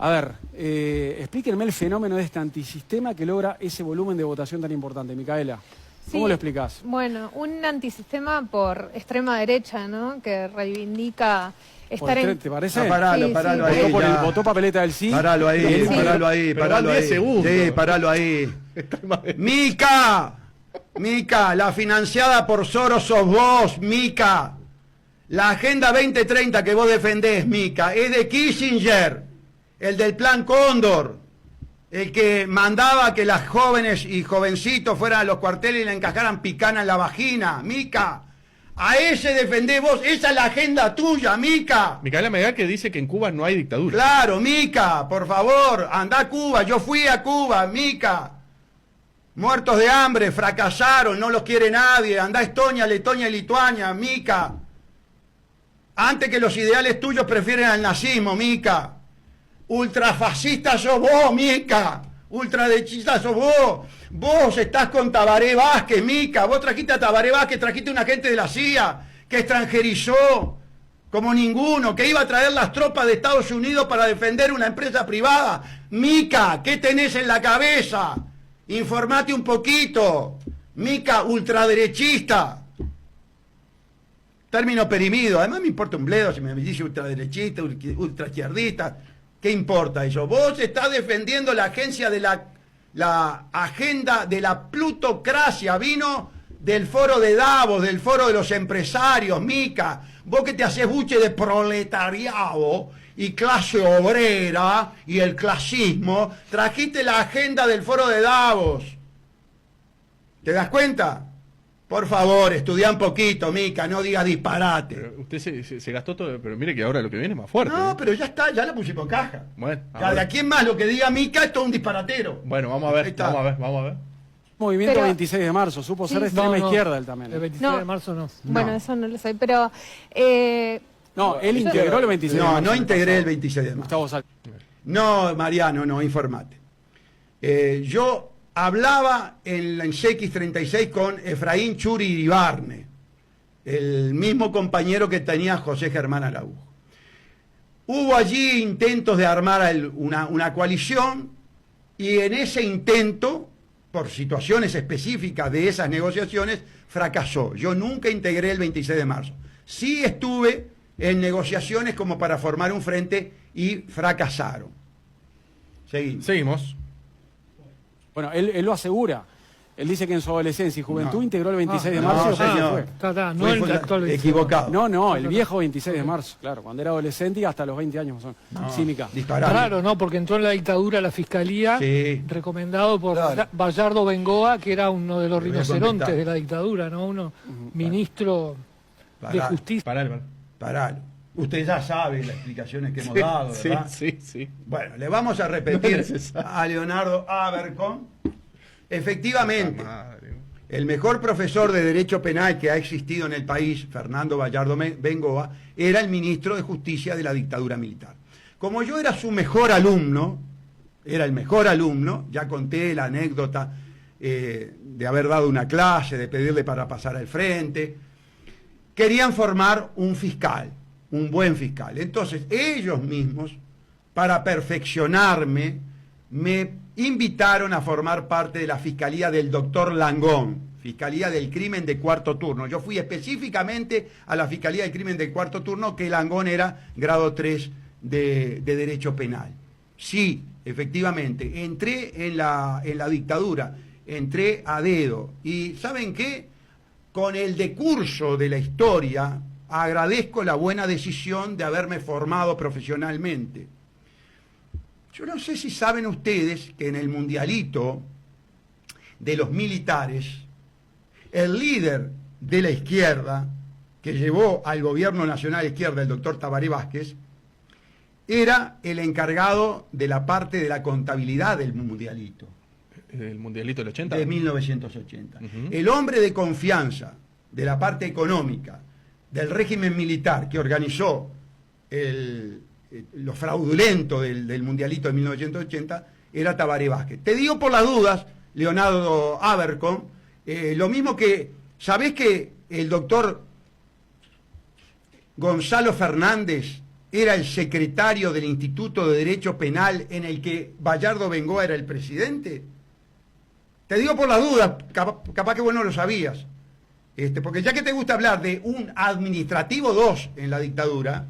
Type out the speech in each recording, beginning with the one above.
A ver, explíquenme el fenómeno de este antisistema que logra ese volumen de votación tan importante. Micaela, ¿cómo lo explicás? Bueno, un antisistema por extrema derecha, ¿no? Que reivindica estar en... ¿Te parece? Paralo ahí. Votó papeleta del sí. Paralo ahí, Sí. paralo ahí, paralo ahí. Sí, paralo ahí. Mica, la financiada por Soros sos vos, Mica. La Agenda 2030 que vos defendés, Mica, es de Kissinger, el del Plan Cóndor, el que mandaba que las jóvenes y jovencitos fueran a los cuarteles y le encajaran picana en la vagina, Mica. A ese defendés vos, esa es la agenda tuya, Mica. Micaela Megal que dice que en Cuba no hay dictadura. Claro, Mica, por favor, anda a Cuba, yo fui a Cuba, Mica. Muertos de hambre, fracasaron, no los quiere nadie, anda a Estonia, Letonia y Lituania, Mica. Antes que los ideales tuyos prefieren al nazismo, Mica. Ultrafascista sos vos, Mica. Ultraderechista sos vos. Vos estás con Tabaré Vázquez, Mica. Vos trajiste a Tabaré Vázquez, trajiste un agente de la CIA que extranjerizó como ninguno, que iba a traer las tropas de Estados Unidos para defender una empresa privada. Mica, ¿qué tenés en la cabeza? Informate un poquito. Mica, ultraderechista. Término perimido. Además me importa un bledo si me dice ultraderechista, ultraizquierdista. ¿Qué importa eso? Vos estás defendiendo la agencia de la agenda de la plutocracia. Vino del foro de Davos, del foro de los empresarios, Mica. Vos que te haces buche de proletariado y clase obrera y el clasismo, trajiste la agenda del foro de Davos. ¿Te das cuenta? Por favor, estudia un poquito, Mica, no digas disparate. Pero usted se gastó todo, pero mire que ahora lo que viene es más fuerte. No, pero ya está, ya la pusimos en caja. Bueno, Cada quien más lo que diga Mica es todo un disparatero. Bueno, vamos a ver, vamos a ver. Movimiento Pero- 26 de marzo, supo ser de extrema izquierda él también. El 26 No. de marzo no. Bueno, eso no lo sé, pero... No, él integró el 26 de marzo. No integré el 26 de marzo. Gustavo Sal. No, Mariano, no, informate. Yo hablaba en CX36 con Efraín Churi Iribarne, el mismo compañero que tenía José Germán Araujo. Hubo allí intentos de armar una coalición y en ese intento, por situaciones específicas de esas negociaciones, fracasó. Yo nunca integré el 26 de marzo. Sí estuve en negociaciones como para formar un frente y fracasaron. Seguimos. Bueno, él lo asegura. Él dice que en su adolescencia y juventud No. integró el 26 de No, marzo y después se señor. fue. No el actual 26. Equivocado. No, el viejo 26 de marzo, claro, cuando era adolescente y hasta los 20 años más o menos. Sí, Mica. Disparate. Raro, ¿no? Porque entró en la dictadura la fiscalía, Sí. recomendado por Claro. Bayardo Bengoa, que era uno de los Le voy a rinocerontes contestar. de la dictadura, ¿no? Ministro de Pará. Justicia. Paralo. Usted ya sabe las explicaciones que hemos dado, ¿verdad? Sí. Bueno, le vamos a No repetir es necesario. a Leonardo Abercon. Efectivamente, Madre. el mejor profesor de Derecho Penal que ha existido en el país, Fernando Bayardo Bengoa, era el ministro de Justicia de la dictadura militar. Como yo era su mejor alumno, era el mejor alumno, ya conté la anécdota de haber dado una clase, de pedirle para pasar al frente, querían formar un fiscal, un buen fiscal. Entonces, ellos mismos, para perfeccionarme, me invitaron a formar parte de la fiscalía del doctor Langón, Fiscalía del Crimen de Cuarto Turno. Yo fui específicamente a la Fiscalía del Crimen de Cuarto Turno, que Langón era grado 3 de Derecho Penal. Sí, efectivamente, entré en la dictadura, entré a dedo. Y ¿saben qué? Con el decurso de la historia, agradezco la buena decisión de haberme formado profesionalmente. Yo no sé si saben ustedes que en el mundialito de los militares, el líder de la izquierda, que llevó al gobierno nacional izquierda, el doctor Tabaré Vázquez, era el encargado de la parte de la contabilidad del mundialito. ¿El mundialito del 80? De 1980. Ujú. El hombre de confianza de la parte económica del régimen militar que organizó lo fraudulento del mundialito de 1980 era Tabaré Vázquez. Te digo por las dudas, Leonardo Abercon, lo mismo que, ¿sabés que el doctor Gonzalo Fernández era el secretario del Instituto de Derecho Penal en el que Bayardo Bengoa era el presidente? Te digo por la duda, capaz que vos no lo sabías. Porque ya que te gusta hablar de un administrativo 2 en la dictadura,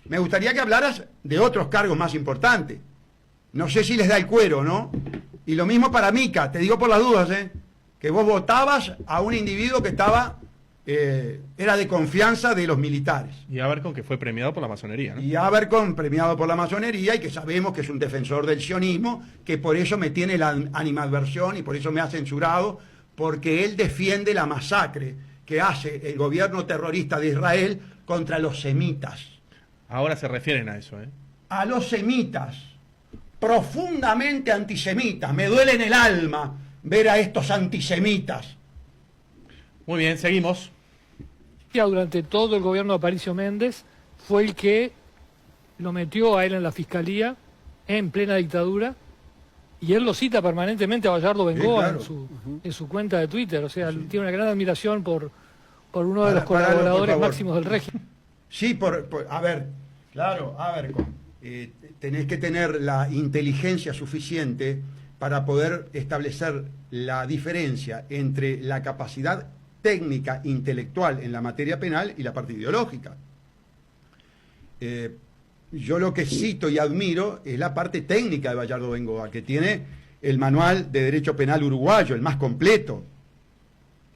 me gustaría que hablaras de otros cargos más importantes. No sé si les da el cuero, ¿no? Y lo mismo para Mica, te digo por las dudas, que vos votabas a un individuo que era de confianza de los militares. Y Abercon, que fue premiado por la masonería, ¿no? Y Abercon, premiado por la masonería, y que sabemos que es un defensor del sionismo, que por eso me tiene la animadversión y por eso me ha censurado, porque él defiende la masacre que hace el gobierno terrorista de Israel contra los semitas. Ahora se refieren a eso, ¿eh? A los semitas, profundamente antisemitas. Me duele en el alma ver a estos antisemitas. Muy bien, seguimos. Durante todo el gobierno de Aparicio Méndez fue el que lo metió a él en la fiscalía en plena dictadura, y él lo cita permanentemente a Bayardo Bengoa, claro, en su cuenta de Twitter. O sea, tiene una gran admiración por uno de los colaboradores máximos del régimen. Sí, a ver, claro, a ver, tenés que tener la inteligencia suficiente para poder establecer la diferencia entre la capacidad técnica, intelectual en la materia penal y la parte ideológica. Yo lo que cito y admiro es la parte técnica de Bayardo Bengoa, que tiene el manual de derecho penal uruguayo, el más completo,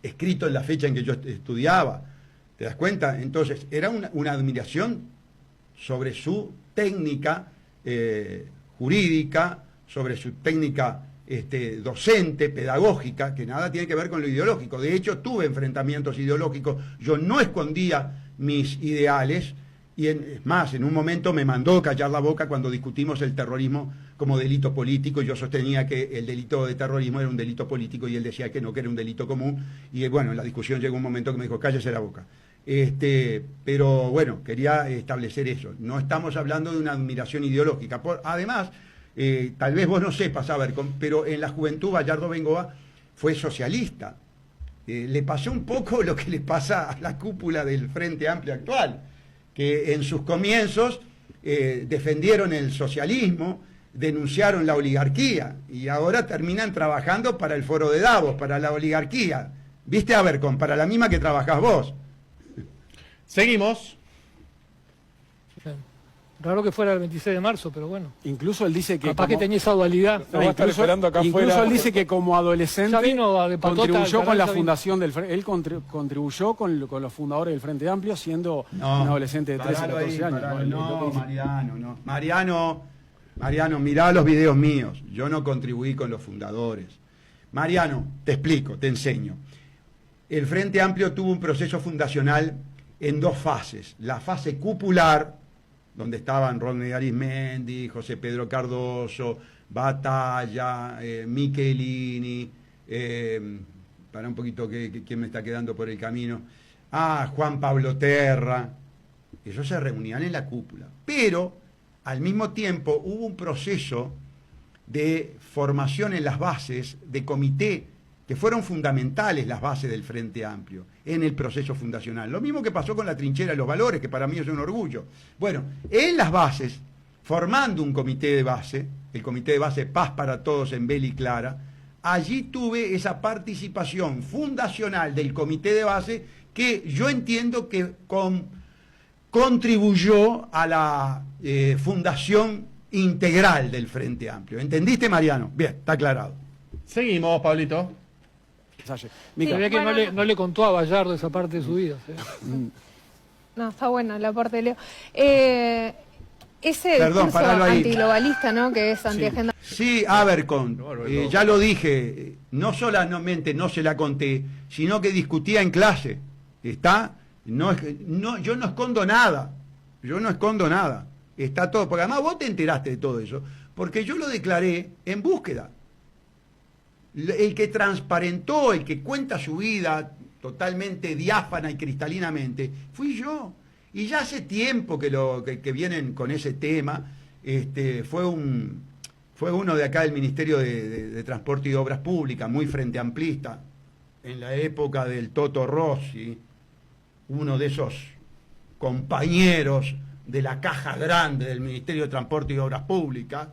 escrito en la fecha en que yo estudiaba. ¿Te das cuenta? Entonces, era una admiración sobre su técnica jurídica, sobre su técnica docente, pedagógica, que nada tiene que ver con lo ideológico. De hecho, tuve enfrentamientos ideológicos. Yo no escondía mis ideales, y es más, en un momento me mandó callar la boca cuando discutimos el terrorismo como delito político. Yo sostenía que el delito de terrorismo era un delito político y él decía que no, que era un delito común. Y bueno, en la discusión llegó un momento que me dijo, cállese la boca. Pero bueno, quería establecer eso. No estamos hablando de una admiración ideológica. Además, tal vez vos no sepas, pero en la juventud Bayardo Bengoa fue socialista. Le pasó un poco lo que le pasa a la cúpula del Frente Amplio actual, que en sus comienzos defendieron el socialismo, denunciaron la oligarquía y ahora terminan trabajando para el Foro de Davos, para la oligarquía. ¿Viste, Abercon? Para la misma que trabajás vos. Seguimos. Raro que fuera el 26 de marzo, pero bueno. Incluso él dice que... Capaz que tenía esa dualidad. Incluso él dice que como adolescente Ya vino de patota contribuyó al con la canal, fundación del Frente. Él contribuyó con los fundadores del Frente Amplio siendo un adolescente de 13 o 14 años. No, Mariano, mirá los videos míos. Yo no contribuí con los fundadores. Mariano, te explico, te enseño. El Frente Amplio tuvo un proceso fundacional en dos fases. La fase cupular, donde estaban Rodney Arismendi, José Pedro Cardoso, Batalla, Michelini, para un poquito, ¿quién me está quedando por el camino? Juan Pablo Terra. Ellos se reunían en la cúpula. Pero, al mismo tiempo, hubo un proceso de formación en las bases, de comité, que fueron fundamentales las bases del Frente Amplio en el proceso fundacional. Lo mismo que pasó con la trinchera de los valores, que para mí es un orgullo. Bueno, en las bases, formando un comité de base, el comité de base Paz para Todos en Bel y Clara, allí tuve esa participación fundacional del comité de base que yo entiendo que contribuyó a la fundación integral del Frente Amplio. ¿Entendiste, Mariano? Bien, está aclarado. Seguimos, Pablito. Mica, sí, que bueno, no le contó a Bayardo esa parte de su vida. ¿Sí? No, está buena la parte de Leo. Ese discurso antiglobalista, ¿no? Que es antiagenda. Sí, Abercon, ya lo dije, no solamente no se la conté, sino que discutía en clase. ¿Está? Yo no escondo nada. Está todo, porque además vos te enteraste de todo eso, porque yo lo declaré en búsqueda. El que transparentó, el que cuenta su vida totalmente diáfana y cristalinamente, fui yo. Y ya hace tiempo que vienen con ese tema. Fue uno de acá del Ministerio de Transporte y Obras Públicas, muy frente amplista, en la época del Toto Rossi, uno de esos compañeros de la caja grande del Ministerio de Transporte y Obras Públicas.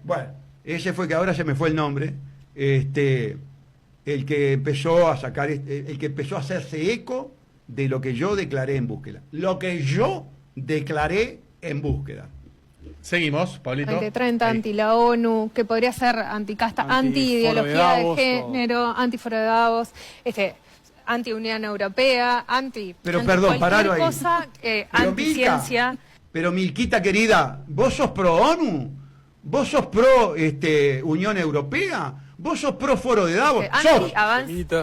Bueno, ese fue, que ahora se me fue el nombre, el que empezó a sacar, el que empezó a hacerse eco de lo que yo declaré en búsqueda. Lo que yo declaré en búsqueda. Seguimos, Pablito. 2030, Ahí. anti la ONU, que podría ser anticasta, Anti-foro de anti-ideología de Davos, género, anti-foro de Davos, anti-Unión Europea, Pero anti perdón, cualquier paralo ahí. cosa, Pero anti-ciencia. Pero Milquita querida, ¿vos sos pro ONU? ¿Vos sos pro Unión Europea? ¿Vos sos pro Foro de Davos? ¡Sos!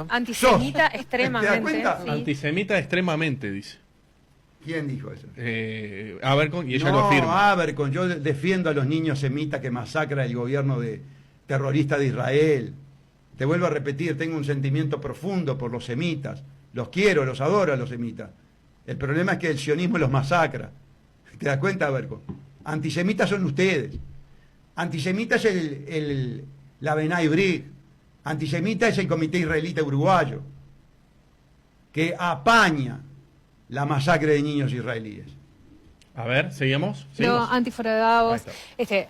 Antisemita extremadamente. ¿Te das cuenta? sí. Antisemita extremadamente, dice. ¿Quién dijo eso? Abercon, y ella lo No, afirma. Abercon, yo defiendo a los niños semitas que masacra el gobierno terrorista de Israel. Te vuelvo a repetir, tengo un sentimiento profundo por los semitas. Los quiero, los adoro a los semitas. El problema es que el sionismo los masacra. ¿Te das cuenta, Abercon? Antisemitas son ustedes. Antisemita es la Benay Brig. Antisemita es el Comité Israelita Uruguayo, que apaña la masacre de niños israelíes. A ver, seguimos. Pero anti-foro de Davos, Ahí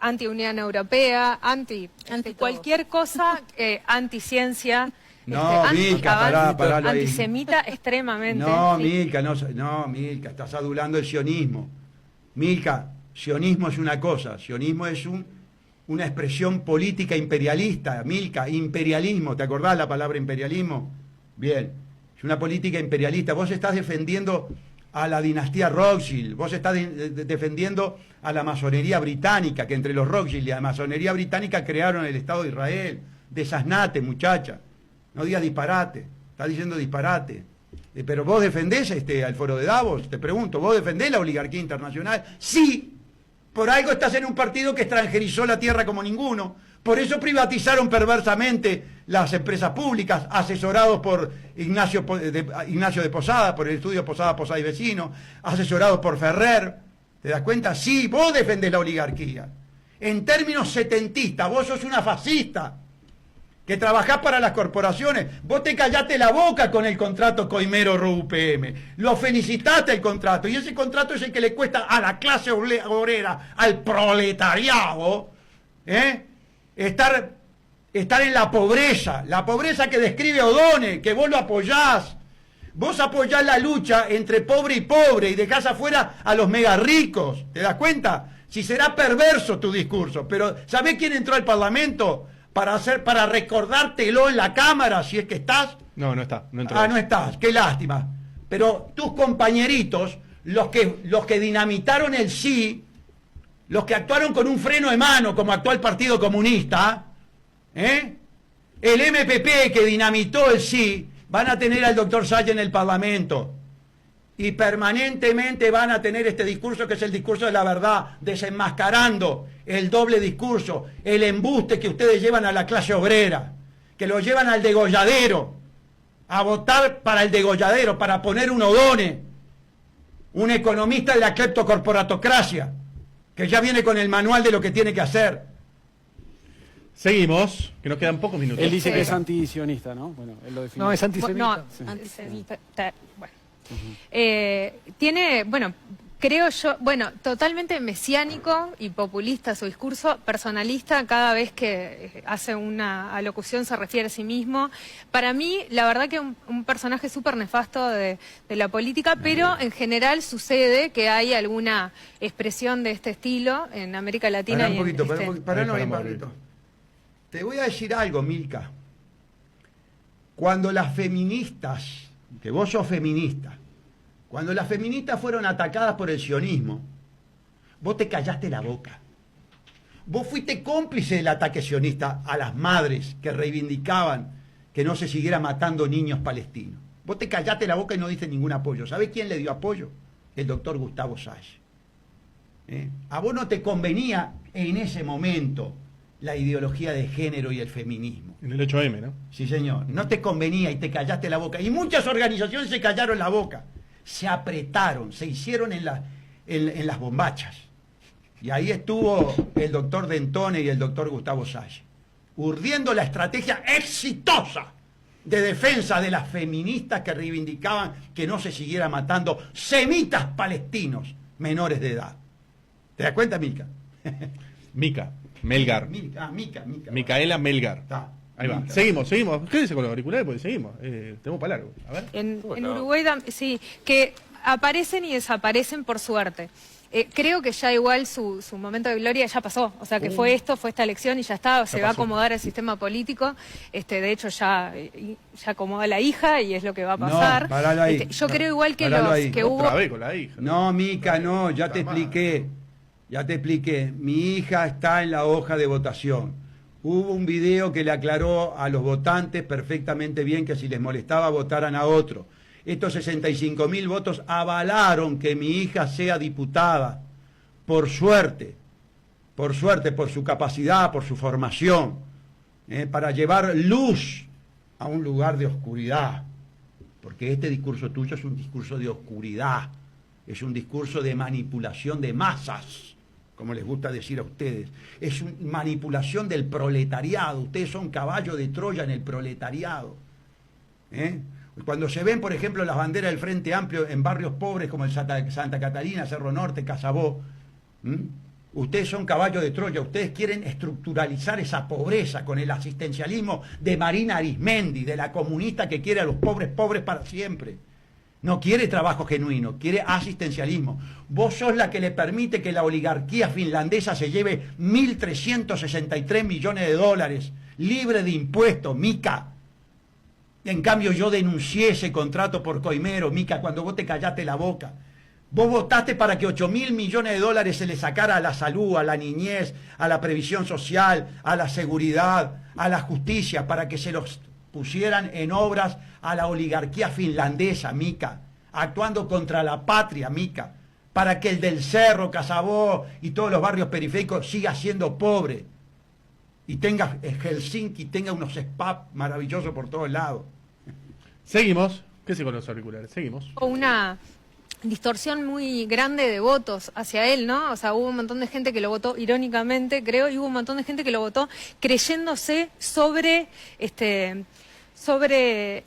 anti-Unión Europea, anti cualquier cosa, anti-ciencia. No, Milka, pará ahí. Antisemita extremadamente. No, sí. Milka, no, Milka, estás adulando el sionismo. Milka, sionismo es una cosa, sionismo es una expresión política imperialista. Milka, imperialismo, ¿te acordás la palabra imperialismo? Bien, es una política imperialista. Vos estás defendiendo a la dinastía Rothschild, vos estás defendiendo a la masonería británica, que entre los Rothschild y la masonería británica crearon el Estado de Israel. Desasnate, muchacha, no digas disparate, estás diciendo disparate. Pero vos defendés al Foro de Davos, te pregunto, ¿vos defendés la oligarquía internacional? Sí, por algo estás en un partido que extranjerizó la tierra como ninguno. Por eso privatizaron perversamente las empresas públicas, asesorados por Ignacio de Posada, por el estudio Posada, Posada y Vecino, asesorados por Ferrer. ¿Te das cuenta? Sí, vos defendés la oligarquía. En términos setentistas, vos sos una fascista, que trabajás para las corporaciones. Vos te callaste la boca con el contrato Coimero-RUPM. Lo felicitaste el contrato, y ese contrato es el que le cuesta a la clase obrera, al proletariado, estar en la pobreza que describe O'Donnell, que vos lo apoyás. Vos apoyás la lucha entre pobre y pobre y dejás afuera a los mega ricos. ¿Te das cuenta? Si será perverso tu discurso, pero ¿sabés quién entró al Parlamento para recordártelo en la Cámara, si es que estás? No está, no entró. No estás, qué lástima. Pero tus compañeritos, los que dinamitaron el sí, los que actuaron con un freno de mano, como actuó el Partido Comunista, el MPP que dinamitó el sí, van a tener al doctor Saya en el Parlamento. Y permanentemente van a tener este discurso, que es el discurso de la verdad, desenmascarando el doble discurso, el embuste que ustedes llevan a la clase obrera, que lo llevan al degolladero, a votar para el degolladero, para poner un O'Donnell, un economista de la cleptocorporatocracia, que ya viene con el manual de lo que tiene que hacer. Seguimos, que nos quedan pocos minutos. Él dice que es antisionista, ¿no? Bueno, él lo define. No, es antisemita. No, Sí. antisemita. Bueno. Tiene, creo yo, totalmente mesiánico y populista su discurso, personalista, cada vez que hace una alocución se refiere a sí mismo. Para mí, la verdad que un personaje súper nefasto de la política, pero en general sucede que hay alguna expresión de este estilo en América Latina. Pará un poquito, pará Ahí bien, paramos, Pablito. Te voy a decir algo, Milka. Cuando las feministas, que vos sos feminista, cuando las feministas fueron atacadas por el sionismo, vos te callaste la boca. Vos fuiste cómplice del ataque sionista a las madres que reivindicaban que no se siguiera matando niños palestinos. Vos te callaste la boca y no diste ningún apoyo. ¿Sabés quién le dio apoyo? El doctor Gustavo Sage. A vos no te convenía en ese momento la ideología de género y el feminismo. En el 8M, ¿no? Sí, señor. No te convenía y te callaste la boca. Y muchas organizaciones se callaron la boca. Se apretaron, se hicieron en las bombachas. Y ahí estuvo el doctor Dentone y el doctor Gustavo Sage, urdiendo la estrategia exitosa de defensa de las feministas que reivindicaban que no se siguiera matando semitas palestinos menores de edad. ¿Te das cuenta, Mica? Mica, Melgar. Mica. Micaela Melgar. Está. Ahí va. Mica. Seguimos. Quédese con los auriculares porque seguimos. Tenemos para largo. A ver. En Uruguay, sí, que aparecen y desaparecen por suerte. Creo que ya igual su momento de gloria ya pasó. O sea, que fue esta elección y ya está. Se va a acomodar el sistema político. De hecho, ya acomoda la hija y es lo que va a pasar. No, paralo ahí. Yo creo igual que Paralo los ahí. que Otra hubo... vez con la hija. No, Mica, no, ya te Está mal. expliqué. Ya te expliqué. Mi hija está en la hoja de votación. Hubo un video que le aclaró a los votantes perfectamente bien que si les molestaba votaran a otro. Estos 65.000 votos avalaron que mi hija sea diputada. Por suerte, por su capacidad, por su formación, para llevar luz a un lugar de oscuridad. Porque este discurso tuyo es un discurso de oscuridad, es un discurso de manipulación de masas, como les gusta decir a ustedes. Es una manipulación del proletariado. Ustedes son caballo de Troya en el proletariado. Cuando se ven, por ejemplo, las banderas del Frente Amplio en barrios pobres como el Santa Catarina, Cerro Norte, Casabó, ustedes son caballo de Troya. Ustedes quieren estructuralizar esa pobreza con el asistencialismo de Marina Arismendi, de la comunista que quiere a los pobres para siempre. No quiere trabajo genuino, quiere asistencialismo. Vos sos la que le permite que la oligarquía finlandesa se lleve 1.363 millones de dólares, libre de impuestos, Mica. En cambio yo denuncié ese contrato por coimero, Mica, cuando vos te callaste la boca. Vos votaste para que 8.000 millones de dólares se le sacara a la salud, a la niñez, a la previsión social, a la seguridad, a la justicia, para que se los pusieran en obras a la oligarquía finlandesa, Mica, actuando contra la patria, Mica, para que el del Cerro, Casabó y todos los barrios periféricos siga siendo pobre y tenga Helsinki, tenga unos spas maravillosos por todos lados. Seguimos. Quédese con los auriculares. Seguimos. Una distorsión muy grande de votos hacia él, ¿no? O sea, hubo un montón de gente que lo votó irónicamente, creo, y hubo un montón de gente que lo votó creyéndose sobre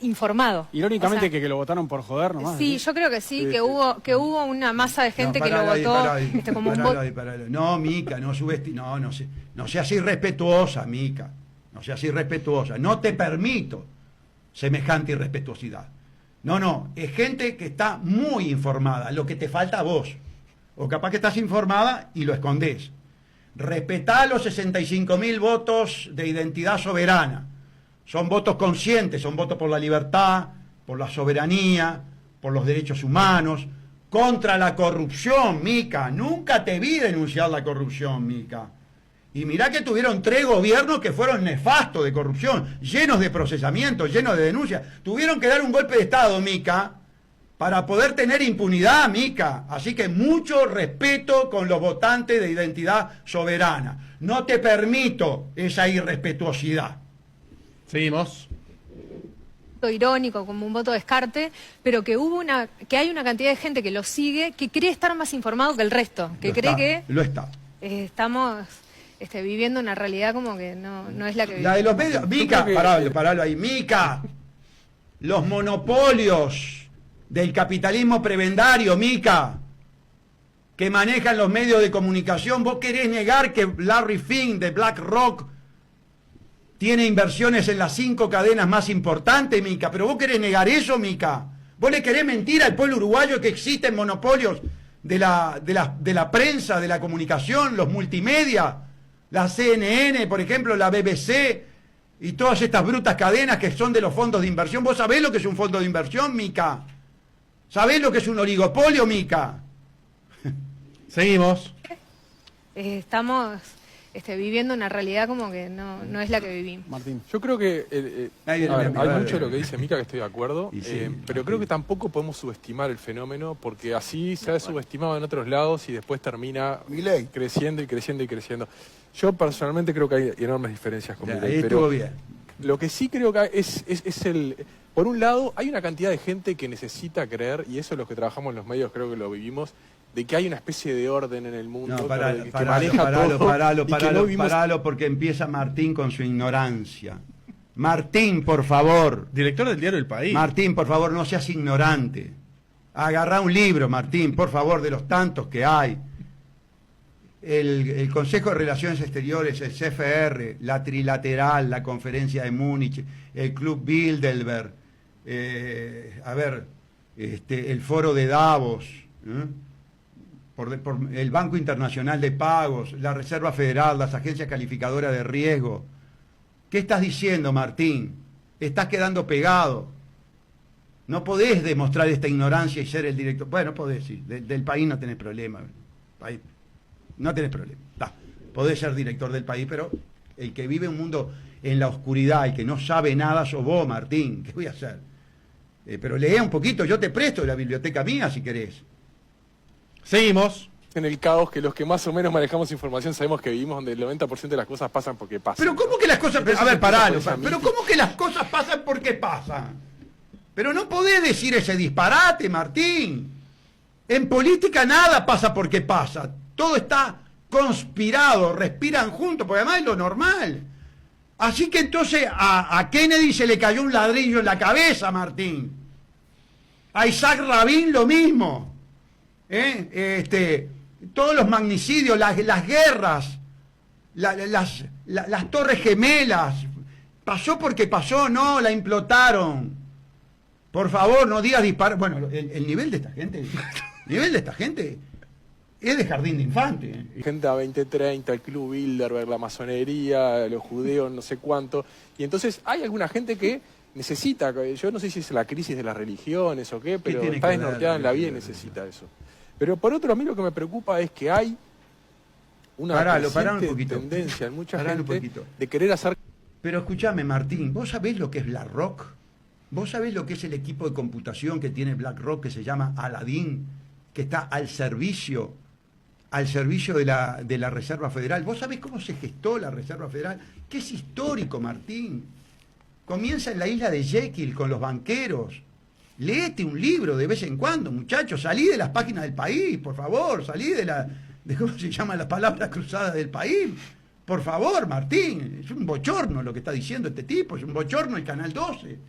informado. Irónicamente O sea, que lo votaron por joder nomás. sí, yo creo que sí, que hubo una masa de gente que lo votó como un voto. No, Mica, no seas irrespetuosa, Mica. No seas irrespetuosa. No te permito semejante irrespetuosidad. No, es gente que está muy informada, lo que te falta a vos. O capaz que estás informada y lo escondés. Respetá los 65.000 votos de identidad soberana. Son votos conscientes, son votos por la libertad, por la soberanía, por los derechos humanos, contra la corrupción, Mica. Nunca te vi denunciar la corrupción, Mica. Y mirá que tuvieron 3 gobiernos que fueron nefastos de corrupción, llenos de procesamientos, llenos de denuncias. Tuvieron que dar un golpe de Estado, Mica, para poder tener impunidad, Mica. Así que mucho respeto con los votantes de identidad soberana. No te permito esa irrespetuosidad. Seguimos. Irónico, como un voto de descarte, pero que hay una cantidad de gente que lo sigue, que cree estar más informado que el resto, que Lo está. Estamos viviendo una realidad como que no es la que vivimos. La de los medios. Mica, paralo ahí. Mica, los monopolios del capitalismo prebendario, Mica, que manejan los medios de comunicación. ¿Vos querés negar que Larry Fink de BlackRock tiene inversiones en las 5 cadenas más importantes, Mica? ¿Pero vos querés negar eso, Mica? ¿Vos le querés mentir al pueblo uruguayo que existen monopolios de la prensa, de la comunicación, los multimedia, la CNN, por ejemplo, la BBC y todas estas brutas cadenas que son de los fondos de inversión? ¿Vos sabés lo que es un fondo de inversión, Mica? ¿Sabés lo que es un oligopolio, Mica? Seguimos. Estamos viviendo una realidad como que no es la que vivimos. Martín. Yo creo que Ahí a ver, viene, hay dale. mucho de lo que dice Mica que estoy de acuerdo, Y sí, pero creo que tampoco podemos subestimar el fenómeno porque así se ha subestimado en otros lados y después termina Milei. creciendo y creciendo y creciendo. Yo personalmente creo que hay enormes diferencias con Ya, Milei, ahí pero estuvo bien. lo que sí creo que es el... Por un lado, hay una cantidad de gente que necesita creer, y eso es lo que trabajamos en los medios, creo que lo vivimos, de que hay una especie de orden en el mundo No, que maneja todo y que no vivimos... paralo, porque empieza Martín con su ignorancia. Martín, por favor. Director del diario El País. Martín, por favor, no seas ignorante. Agarrá un libro, Martín, por favor, de los tantos que hay. El Consejo de Relaciones Exteriores, el CFR, la Trilateral, la Conferencia de Múnich, el Club Bilderberg, el Foro de Davos, por el Banco Internacional de Pagos, la Reserva Federal, las agencias calificadoras de riesgo. ¿Qué estás diciendo, Martín? Estás quedando pegado. No podés demostrar esta ignorancia y ser el director. Bueno, podés, sí. Del país no tenés problema. No tenés problema. Podés ser director del país, pero el que vive un mundo en la oscuridad y que no sabe nada sos vos, Martín. ¿Qué voy a hacer? Pero lee un poquito, yo te presto la biblioteca mía si querés. Seguimos. En el caos que los que más o menos manejamos información sabemos que vivimos donde el 90% de las cosas pasan porque pasan. Pero ¿cómo que las cosas... Eso A ver, se pará, empieza por esa pero mítica. ¿cómo que las cosas pasan porque pasan? Pero no podés decir ese disparate, Martín. En política nada pasa porque pasa. Todo está conspirado, respiran juntos, porque además es lo normal. Así que entonces a Kennedy se le cayó un ladrillo en la cabeza, Martín. A Isaac Rabin lo mismo. Todos los magnicidios, las guerras, las torres gemelas. Pasó porque pasó, no, la implotaron. Por favor, no digas disparar. Bueno, el nivel de esta gente, es de jardín de infante. Agenda 2030, el Club Bilderberg, la masonería, los judeos, no sé cuánto. Y entonces hay alguna gente que necesita, yo no sé si es la crisis de las religiones o qué, pero tiene está que ver desnorteada en la vida y necesita eso. Pero por otro, a mí lo que me preocupa es que hay una Pará un creciente poquito. tendencia en mucha Pará un gente poquito. de querer hacer... Pero escúchame, Martín, ¿vos sabés lo que es BlackRock? ¿Vos sabés lo que es el equipo de computación que tiene BlackRock, que se llama Aladdin, que está al servicio de la Reserva Federal? ¿Vos sabés cómo se gestó la Reserva Federal? Que es histórico, Martín. Comienza en la isla de Jekyll con los banqueros. Léete un libro de vez en cuando, muchachos. Salí de las páginas del País, por favor. Salí de ¿cómo se llaman las palabras cruzadas del País? Por favor, Martín. Es un bochorno lo que está diciendo este tipo. Es un bochorno el Canal 12.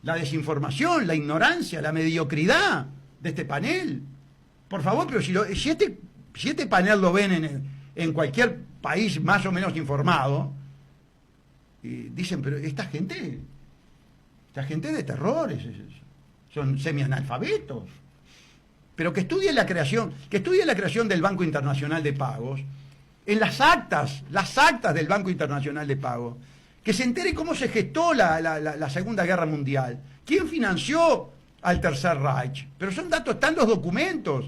La desinformación, la ignorancia, la mediocridad de este panel. Por favor, pero si este panel lo ven en cualquier país más o menos informado, dicen, pero esta gente de terrores, son semianalfabetos. Pero que estudie la creación del Banco Internacional de Pagos, en las actas del Banco Internacional de Pagos, que se entere cómo se gestó la Segunda Guerra Mundial, quién financió al Tercer Reich. Pero son datos, están los documentos.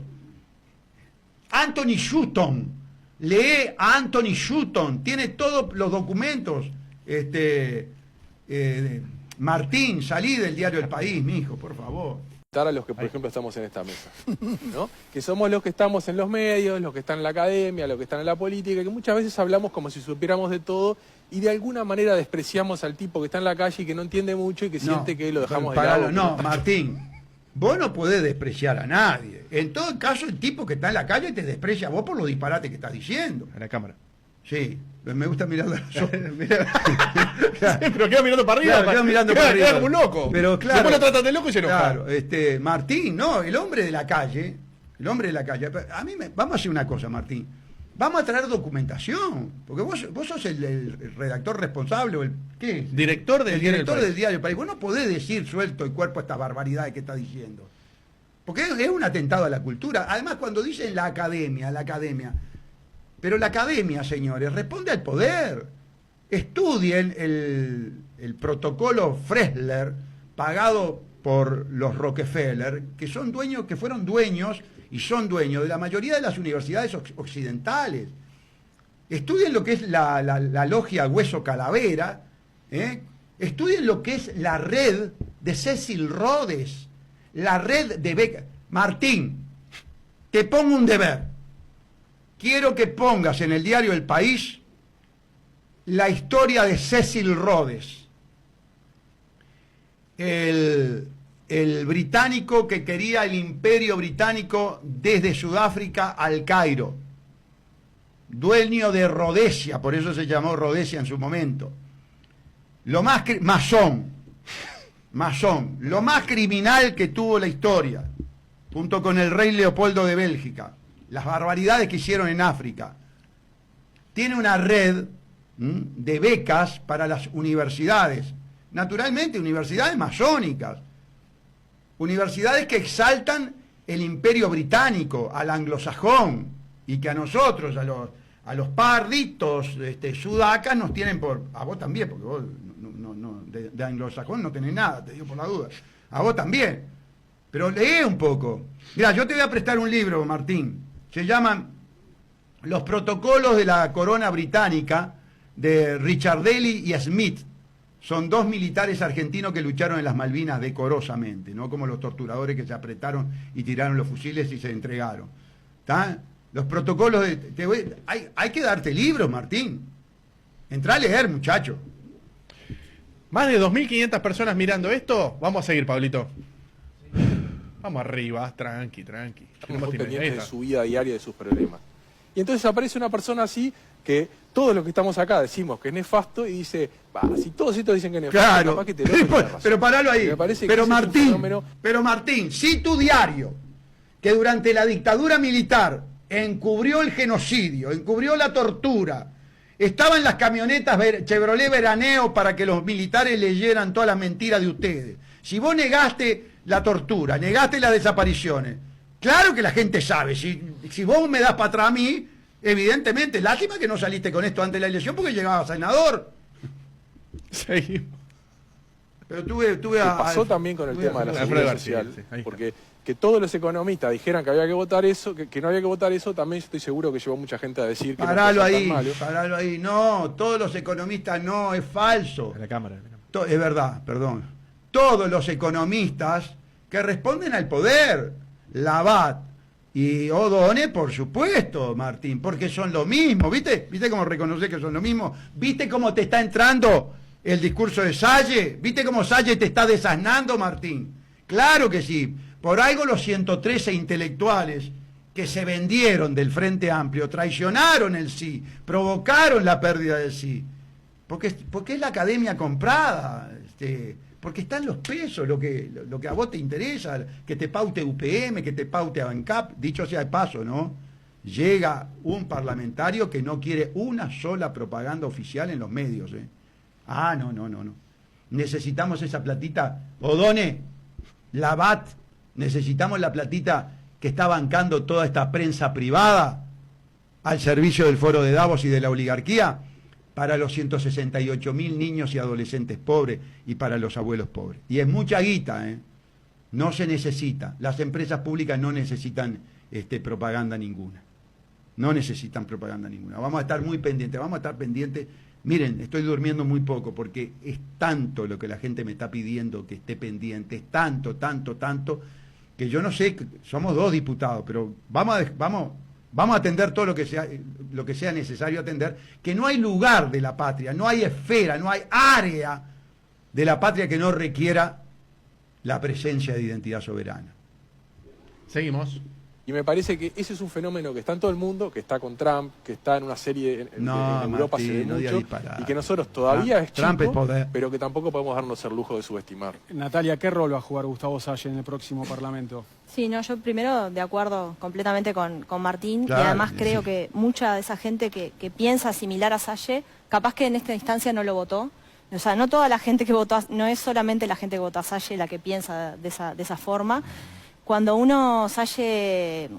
Anthony Shutton, lee a Anthony Shutton, tiene todos los documentos. Martín, salí del diario El País, mijo, por favor. A los que, por ejemplo, estamos en esta mesa, ¿no? Que somos los que estamos en los medios, los que están en la academia, los que están en la política, que muchas veces hablamos como si supiéramos de todo y de alguna manera despreciamos al tipo que está en la calle y que no entiende mucho y que siente que lo dejamos de lado. No, Martín, vos no podés despreciar a nadie. En todo caso, el tipo que está en la calle te desprecia a vos por los disparates que estás diciendo. A la cámara. Sí, me gusta mirarlo a los ojos. Pero queda mirando para arriba. Claro, queda mirando para arriba. Queda como un loco. Pero claro, después lo tratan de loco y se enoja. Claro, Martín, no, el hombre de la calle, vamos a hacer una cosa, Martín. Vamos a traer documentación, porque vos sos el redactor responsable, o ¿qué? Director del diario El director País. del diario El País. Vos no podés decir suelto y cuerpo esta barbaridad que está diciendo. Porque es un atentado a la cultura. Además, cuando dicen la academia. Pero la academia, señores, responde al poder. Estudien el protocolo Fressler, pagado por los Rockefeller, que fueron dueños y son dueños de la mayoría de las universidades occidentales. Estudien lo que es la logia Hueso Calavera, estudien lo que es la red de Cecil Rhodes, la red de Beca. Martín, te pongo un deber. Quiero que pongas en el diario El País la historia de Cecil Rhodes, el británico que quería el imperio británico desde Sudáfrica al Cairo, dueño de Rhodesia, por eso se llamó Rhodesia en su momento, masón, lo más criminal que tuvo la historia, junto con el rey Leopoldo de Bélgica, las barbaridades que hicieron en África, tiene una red de becas para las universidades, naturalmente universidades masónicas, universidades que exaltan el imperio británico, al anglosajón, y que a nosotros, a los parditos sudacas, nos tienen por... A vos también, porque vos de anglosajón no tenés nada, te digo por la duda. A vos también. Pero lee un poco. Mira, yo te voy a prestar un libro, Martín. Se llaman Los protocolos de la corona británica, de Richardelli y Smith. Son dos militares argentinos que lucharon en las Malvinas decorosamente, no como los torturadores que se apretaron y tiraron los fusiles y se entregaron. ¿Está? Los protocolos de... hay que darte libros, Martín. Entrá a leer, muchacho. Más de 2.500 personas mirando esto. Vamos a seguir, Pablito. Vamos arriba, tranqui. Estamos muy pendientes de su vida diaria, de sus problemas. Y entonces aparece una persona así que todos los que estamos acá decimos que es nefasto y dice, si todos estos dicen que es nefasto, claro, capaz que te lo pero paralo ahí. Pero Martín, si tu diario, que durante la dictadura militar encubrió el genocidio, encubrió la tortura, estaba en las camionetas Chevrolet Veraneo para que los militares leyeran todas las mentiras de ustedes, si vos negaste la tortura, negaste las desapariciones, claro que la gente sabe, si vos me das para atrás a mí, evidentemente, lástima que no saliste con esto antes de la elección porque llegaba senador. Seguimos. Pero tuve pasó también con el tema de la seguridad social, porque que todos los economistas dijeran que había que votar eso, que no había que votar eso, también estoy seguro que llevó mucha gente a decir que paralo ahí, no, todos los economistas no, es falso. En la cámara. Es verdad, perdón. Todos los economistas que responden al poder, Labat y O'Donnell, por supuesto, Martín, porque son lo mismo, ¿viste? ¿Viste cómo reconocer que son lo mismo? ¿Viste cómo te está entrando el discurso de Salle? ¿Viste cómo Salle te está desasnando, Martín? Claro que sí. Por algo los 113 intelectuales que se vendieron del Frente Amplio traicionaron el sí, provocaron la pérdida del sí. Porque es la academia comprada, porque están los pesos, lo que a vos te interesa, que te paute UPM, que te paute ANCAP, dicho sea de paso, ¿no? Llega un parlamentario que no quiere una sola propaganda oficial en los medios, ¿eh? No. Necesitamos esa platita. O'Donnell, Labat, necesitamos la platita que está bancando toda esta prensa privada al servicio del Foro de Davos y de la oligarquía para los 168.000 niños y adolescentes pobres y para los abuelos pobres. Y es mucha guita, ¿eh? No se necesita. Las empresas públicas no necesitan propaganda ninguna. No necesitan propaganda ninguna. Vamos a estar muy pendientes, Miren, estoy durmiendo muy poco porque es tanto lo que la gente me está pidiendo que esté pendiente, es tanto, que yo no sé, somos 2 diputados, pero vamos a atender todo lo que sea necesario atender, que no hay lugar de la patria, no hay esfera, no hay área de la patria que no requiera la presencia de identidad soberana. Seguimos. Y me parece que ese es un fenómeno que está en todo el mundo, que está con Trump, que está en una serie en Europa se ve mucho, y que nosotros todavía es Trump chico, es poder, pero que tampoco podemos darnos el lujo de subestimar. Natalia, ¿qué rol va a jugar Gustavo Salle en el próximo Parlamento? Sí, no, yo primero de acuerdo completamente con Martín, claro, y además creo que mucha de esa gente que piensa similar a Salle, capaz que en esta instancia no lo votó. O sea, no toda la gente que votó, no es solamente la gente que votó a Salle la que piensa de esa forma. Cuando uno Salle,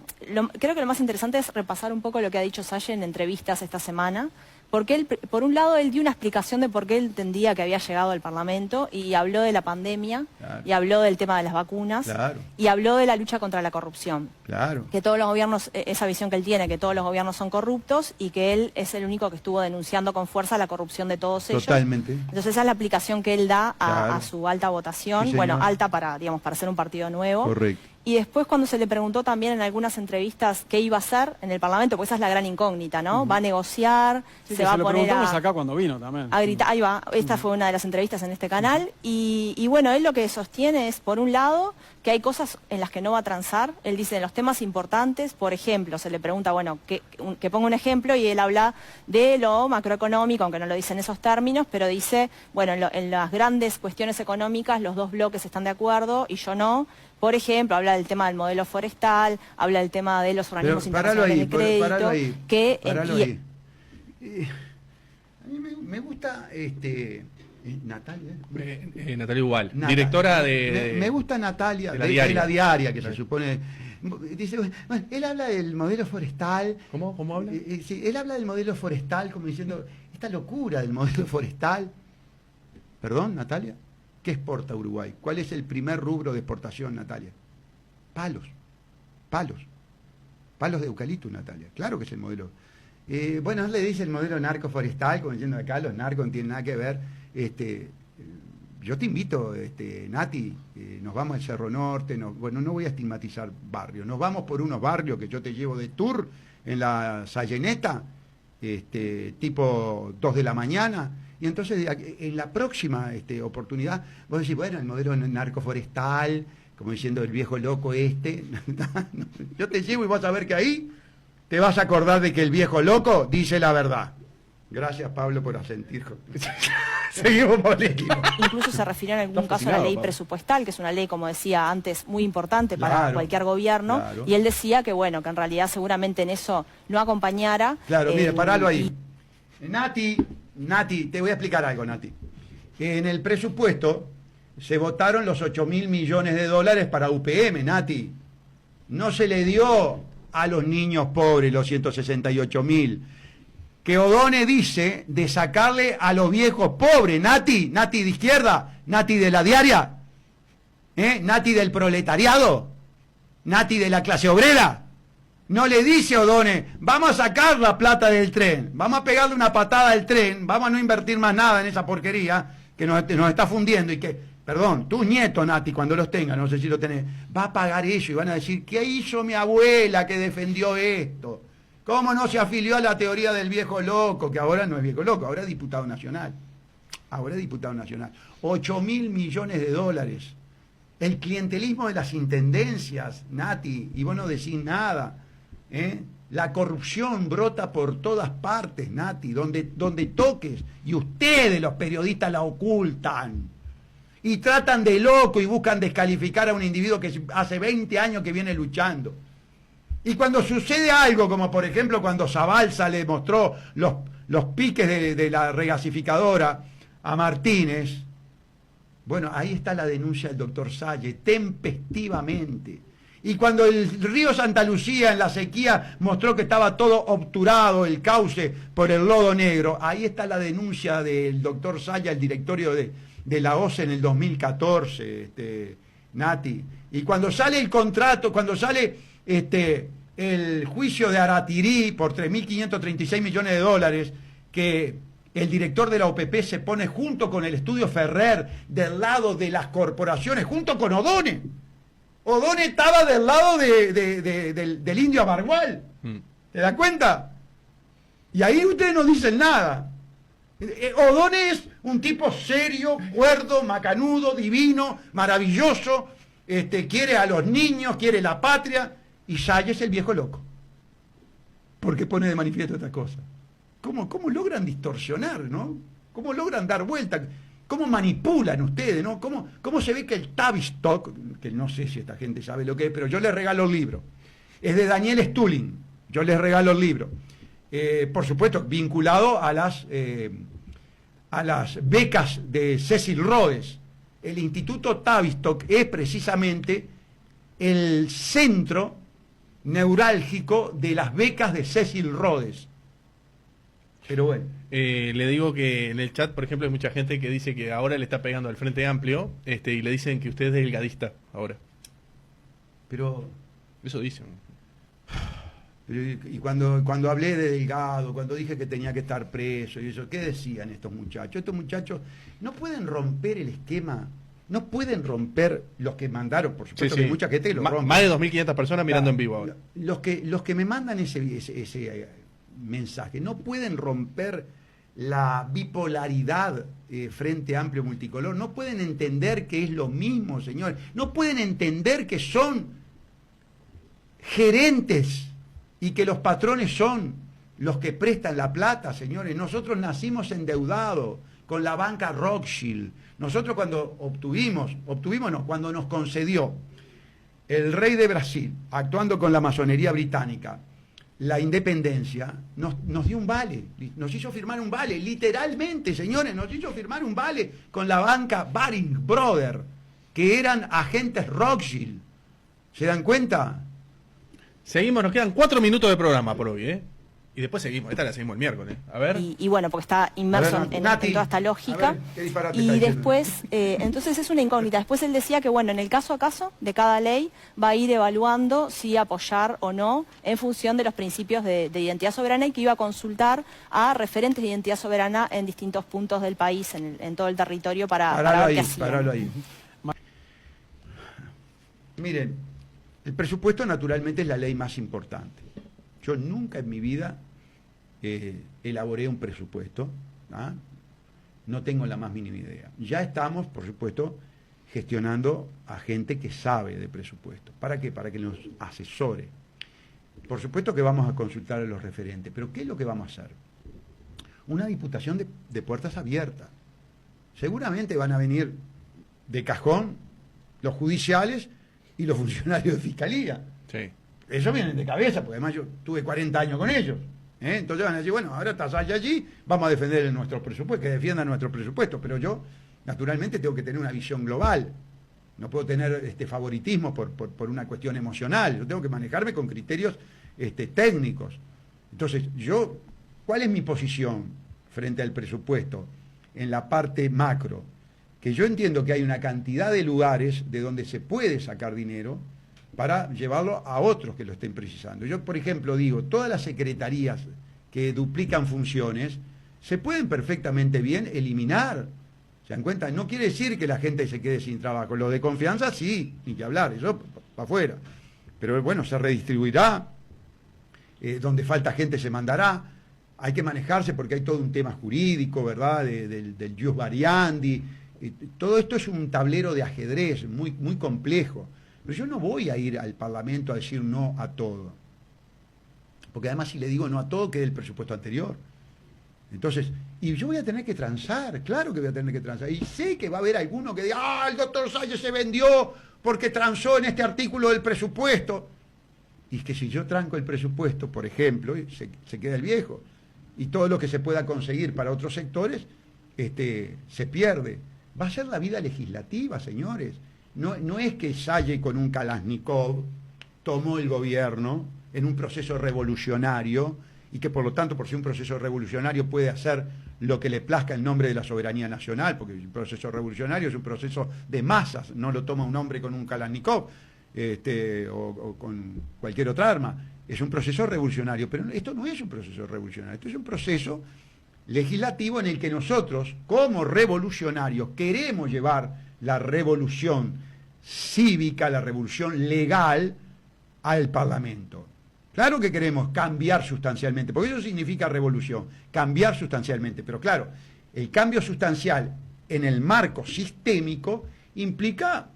creo que lo más interesante es repasar un poco lo que ha dicho Salle en entrevistas esta semana, porque él, por un lado, él dio una explicación de por qué él entendía que había llegado al Parlamento y habló de la pandemia, claro, y habló del tema de las vacunas, claro, y habló de la lucha contra la corrupción. Claro. Que todos los gobiernos, esa visión que él tiene, que todos los gobiernos son corruptos y que él es el único que estuvo denunciando con fuerza la corrupción de todos ellos. Totalmente. Entonces esa es la aplicación que él da claro, a su alta votación, sí, bueno, alta para ser un partido nuevo. Correcto. Y después cuando se le preguntó también en algunas entrevistas qué iba a hacer en el Parlamento, porque esa es la gran incógnita, ¿no? Va a negociar, sí, se va a poner acá cuando vino también. A gritar, ahí va, esta fue una de las entrevistas en este canal, y bueno, él lo que sostiene es, por un lado, que hay cosas en las que no va a transar. Él dice, en los temas importantes, por ejemplo, se le pregunta, bueno, que ponga un ejemplo, y él habla de lo macroeconómico, aunque no lo dice en esos términos, pero dice, bueno, en las grandes cuestiones económicas los dos bloques están de acuerdo y yo no. Por ejemplo, habla del tema del modelo forestal, habla del tema de los organismos internacionales de crédito. Paralo ahí. A mí me gusta Natalia. Natalia Ubal, directora de... Me gusta Natalia, de de la diaria, que se supone... Dice, bueno, él habla del modelo forestal. ¿Cómo habla? Sí, él habla del modelo forestal como diciendo, esta locura del modelo forestal. ¿Perdón, Natalia? ¿Qué exporta Uruguay? ¿Cuál es el primer rubro de exportación, Natalia? Palos. Palos de eucalipto, Natalia. Claro que es el modelo. Bueno, él le dice el modelo narcoforestal, como diciendo acá los narcos no tienen nada que ver. Yo te invito, Nati, nos vamos al Cerro Norte, bueno, no voy a estigmatizar barrios, nos vamos por unos barrios que yo te llevo de tour en la Sayeneta, tipo 2 de la mañana, y entonces en la próxima oportunidad vos decís, bueno, el modelo narcoforestal, como diciendo el viejo loco yo te llevo y vas a ver que ahí te vas a acordar de que el viejo loco dice la verdad. Gracias, Pablo, por asentir. Seguimos, Pablito. Incluso se refirió en algún caso a la ley presupuestal, que es una ley, como decía antes, muy importante para cualquier gobierno, claro. Y él decía que, bueno, que en realidad seguramente en eso no acompañara. Claro, mire, paralo ahí. Nati, te voy a explicar algo, Nati. En el presupuesto se votaron los 8.000 millones de dólares para UPM, Nati. No se le dio a los niños pobres los 168.000. Que O'Donnell dice de sacarle a los viejos pobres, Nati de izquierda, Nati de la diaria, Nati del proletariado, Nati de la clase obrera. No le dice O'Donnell, vamos a sacar la plata del tren, vamos a pegarle una patada al tren, vamos a no invertir más nada en esa porquería que nos está fundiendo y que, perdón, tus nietos, Nati, cuando los tengan, no sé si lo tenés, va a pagar eso y van a decir, ¿qué hizo mi abuela que defendió esto? ¿Cómo no se afilió a la teoría del viejo loco? Que ahora no es viejo loco, ahora es diputado nacional. 8.000 millones de dólares. El clientelismo de las intendencias, Nati, y vos no decís nada. La corrupción brota por todas partes, Nati, donde toques. Y ustedes, los periodistas, la ocultan. Y tratan de loco y buscan descalificar a un individuo que hace 20 años que viene luchando. Y cuando sucede algo, como por ejemplo cuando Zabalza le mostró los piques de la regasificadora a Martínez, bueno, ahí está la denuncia del doctor Salle, tempestivamente. Y cuando el río Santa Lucía en la sequía mostró que estaba todo obturado, el cauce por el lodo negro, ahí está la denuncia del doctor Salle al directorio de la OCE en el 2014, Nati. Y cuando sale el contrato, cuando sale el juicio de Aratirí por 3.536 millones de dólares, que el director de la OPP se pone junto con el estudio Ferrer del lado de las corporaciones, junto con O'Donnell. O'Donnell estaba del lado del indio Amargual. ¿Te das cuenta? Y ahí ustedes no dicen nada. O'Donnell es un tipo serio, cuerdo, macanudo, divino, maravilloso, quiere a los niños, quiere la patria. Y Salle es el viejo loco, porque pone de manifiesto estas cosas. ¿Cómo logran distorsionar, no? ¿Cómo logran dar vuelta? ¿Cómo manipulan ustedes, no? ¿Cómo se ve que el Tavistock, que no sé si esta gente sabe lo que es, pero yo les regalo el libro, es de Daniel Stulin, yo les regalo el libro, por supuesto, vinculado a las becas de Cecil Rhodes. El Instituto Tavistock es precisamente el centro neurálgico de las becas de Cecil Rhodes. Pero bueno. Le digo que en el chat, por ejemplo, hay mucha gente que dice que ahora le está pegando al Frente Amplio, y le dicen que usted es delgadista ahora. Pero eso dicen. Y cuando hablé de Delgado, cuando dije que tenía que estar preso y eso, ¿qué decían estos muchachos? Estos muchachos no pueden romper el esquema. No pueden romper los que mandaron, por supuesto que hay mucha gente que lo rompe. Más de 2.500 personas mirando en vivo ahora. Los que me mandan ese mensaje no pueden romper la bipolaridad Frente Amplio Multicolor. No pueden entender que es lo mismo, señores. No pueden entender que son gerentes y que los patrones son los que prestan la plata, señores. Nosotros nacimos endeudados con la banca Rothschild. Nosotros cuando cuando nos concedió el rey de Brasil, actuando con la masonería británica, la independencia, nos dio un vale, nos hizo firmar un vale, literalmente, señores, nos hizo firmar un vale con la banca Baring Brothers, que eran agentes Rothschild. ¿Se dan cuenta? Seguimos, nos quedan 4 minutos de programa por hoy, ¿eh? Y después seguimos, esta la seguimos el miércoles. A ver. Y bueno, porque está inmerso A ver, en Nati, toda esta lógica. a ver, ¿qué disparate Y está diciendo? después, entonces es una incógnita. Después él decía que, bueno, en el caso a caso de cada ley va a ir evaluando si apoyar o no en función de los principios de identidad soberana, y que iba a consultar a referentes de identidad soberana en distintos puntos del país, en todo el territorio, para ver qué hacían. Paralo ahí. Miren, el presupuesto naturalmente es la ley más importante. Yo nunca en mi vida elaboré un presupuesto, ¿ah? No tengo la más mínima idea. Ya estamos, por supuesto, gestionando a gente que sabe de presupuesto. ¿Para qué? Para que nos asesore. Por supuesto que vamos a consultar a los referentes, pero ¿qué es lo que vamos a hacer? Una diputación de puertas abiertas. Seguramente van a venir de cajón los judiciales y los funcionarios de fiscalía. Sí. Ellos vienen de cabeza, porque además yo tuve 40 años con ellos. Entonces van a decir, bueno, ahora estás allí, vamos a defender nuestro presupuesto, que defiendan nuestro presupuesto, pero yo, naturalmente, tengo que tener una visión global. No puedo tener favoritismo por una cuestión emocional. Yo tengo que manejarme con criterios técnicos. Entonces, ¿cuál es mi posición frente al presupuesto en la parte macro? Que yo entiendo que hay una cantidad de lugares de donde se puede sacar dinero para llevarlo a otros que lo estén precisando. Yo, por ejemplo, digo, todas las secretarías que duplican funciones se pueden perfectamente bien eliminar. ¿Se dan cuenta? No quiere decir que la gente se quede sin trabajo. Lo de confianza sí, ni que hablar, eso para afuera. Pero bueno, se redistribuirá, donde falta gente se mandará. Hay que manejarse porque hay todo un tema jurídico, ¿verdad? Del jus variandi. Todo esto es un tablero de ajedrez muy, muy complejo. Pero yo no voy a ir al Parlamento a decir no a todo. Porque además si le digo no a todo, queda el presupuesto anterior. Entonces, y yo voy a tener que transar, claro que voy a tener que transar. Y sé que va a haber alguno que diga, el doctor Salles se vendió porque transó en este artículo del presupuesto. Y es que si yo tranco el presupuesto, por ejemplo, se queda el viejo. Y todo lo que se pueda conseguir para otros sectores, se pierde. Va a ser la vida legislativa, señores. No es que Salle con un Kalashnikov tomó el gobierno en un proceso revolucionario y que por lo tanto, por ser un proceso revolucionario, puede hacer lo que le plazca en nombre de la soberanía nacional, porque el proceso revolucionario es un proceso de masas, no lo toma un hombre con un Kalashnikov o con cualquier otra arma. Es un proceso revolucionario, pero esto no es un proceso revolucionario, esto es un proceso legislativo en el que nosotros, como revolucionarios, queremos llevar la revolución cívica, la revolución legal al Parlamento. Claro que queremos cambiar sustancialmente, porque eso significa revolución, cambiar sustancialmente, pero claro, el cambio sustancial en el marco sistémico implica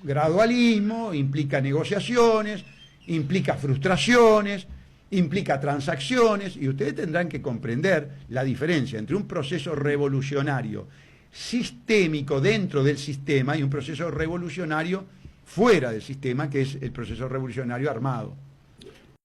gradualismo, implica negociaciones, implica frustraciones, implica transacciones, y ustedes tendrán que comprender la diferencia entre un proceso revolucionario sistémico dentro del sistema y un proceso revolucionario fuera del sistema, que es el proceso revolucionario armado.